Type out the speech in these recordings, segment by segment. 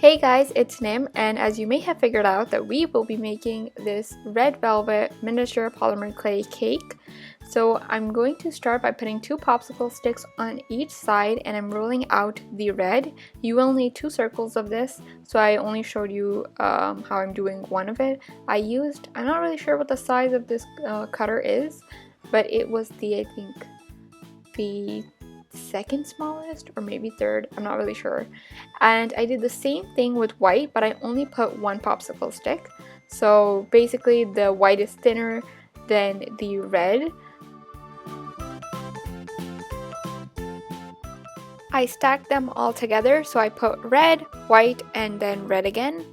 Hey guys, it's Nim, and as you may have figured out that we will be making this red velvet miniature polymer clay cake. So I'm going to start by putting 2 popsicle sticks on each side, and I'm rolling out the red. You will need 2 circles of this, so I only showed you how I'm doing one of it. I'm not really sure what the size of this cutter is, but it was I think the second smallest or maybe third, I'm not really sure. And I did the same thing with white, but I only put 1 popsicle stick. So basically the white is thinner than the red. I stacked them all together, so I put red, white, and then red again.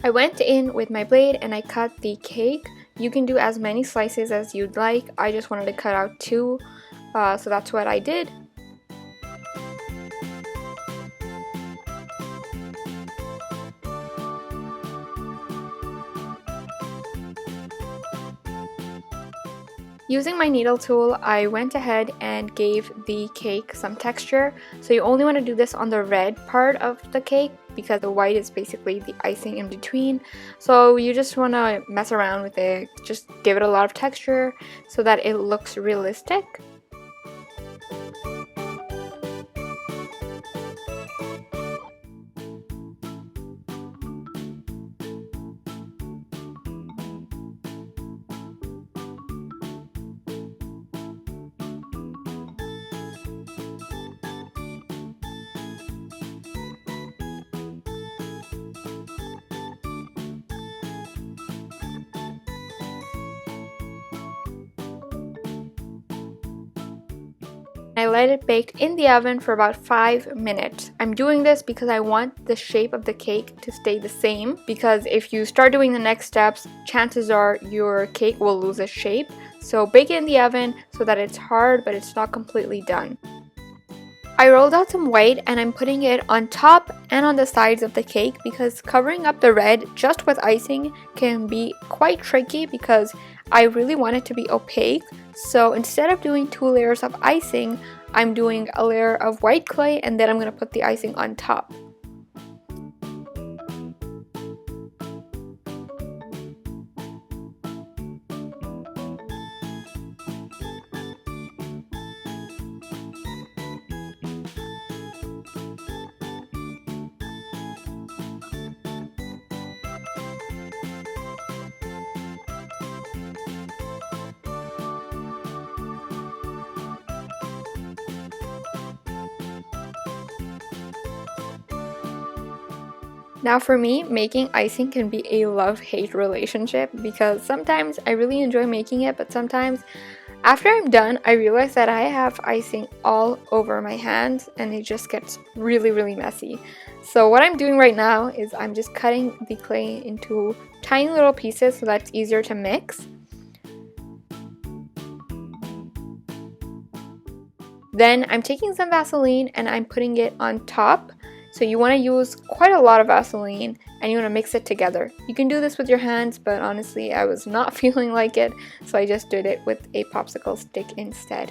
I went in with my blade and I cut the cake. You can do as many slices as you'd like. I just wanted to cut out 2, so that's what I did. Using my needle tool, I went ahead and gave the cake some texture. So you only want to do this on the red part of the cake because the white is basically the icing in between. So you just want to mess around with it, just give it a lot of texture so that it looks realistic. I let it bake in the oven for about 5 minutes. I'm doing this because I want the shape of the cake to stay the same, because if you start doing the next steps, chances are your cake will lose its shape. So bake it in the oven so that it's hard but it's not completely done. I rolled out some white and I'm putting it on top and on the sides of the cake because covering up the red just with icing can be quite tricky because I really want it to be opaque. So instead of doing 2 layers of icing, I'm doing a layer of white clay and then I'm going to put the icing on top. Now for me, making icing can be a love-hate relationship because sometimes I really enjoy making it, but sometimes after I'm done, I realize that I have icing all over my hands and it just gets really messy. So what I'm doing right now is I'm just cutting the clay into tiny little pieces so that it's easier to mix. Then I'm taking some Vaseline and I'm putting it on top. So you want to use quite a lot of Vaseline and you want to mix it together. You can do this with your hands, but honestly I was not feeling like it, so I just did it with a popsicle stick instead.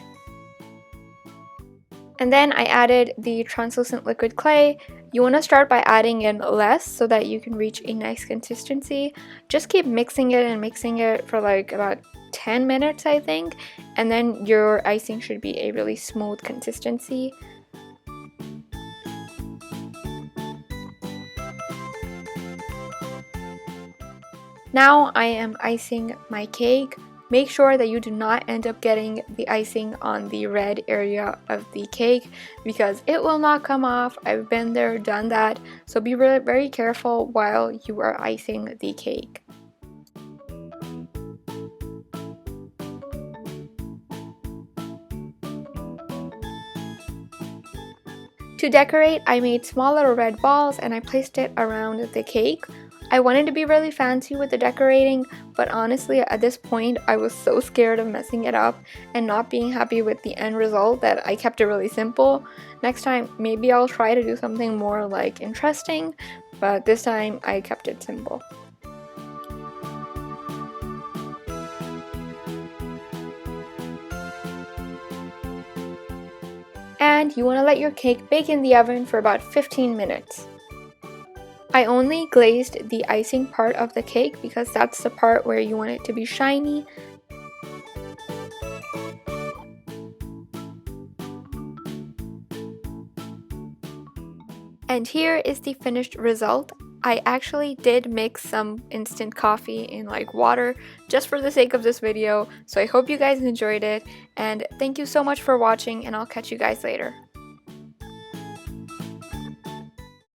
And then I added the translucent liquid clay. You want to start by adding in less so that you can reach a nice consistency. Just keep mixing it and mixing it for like about 10 minutes I think, and then your icing should be a really smooth consistency. Now I am icing my cake. Make sure that you do not end up getting the icing on the red area of the cake because it will not come off. I've been there, done that, so be very careful while you are icing the cake. To decorate, I made small little red balls and I placed it around the cake. I wanted to be really fancy with the decorating, but honestly at this point I was so scared of messing it up and not being happy with the end result that I kept it really simple. Next time maybe I'll try to do something more like interesting, but this time I kept it simple. And you want to let your cake bake in the oven for about 15 minutes. I only glazed the icing part of the cake because that's the part where you want it to be shiny. And here is the finished result. I actually did mix some instant coffee in like water just for the sake of this video, so I hope you guys enjoyed it, and thank you so much for watching, and I'll catch you guys later.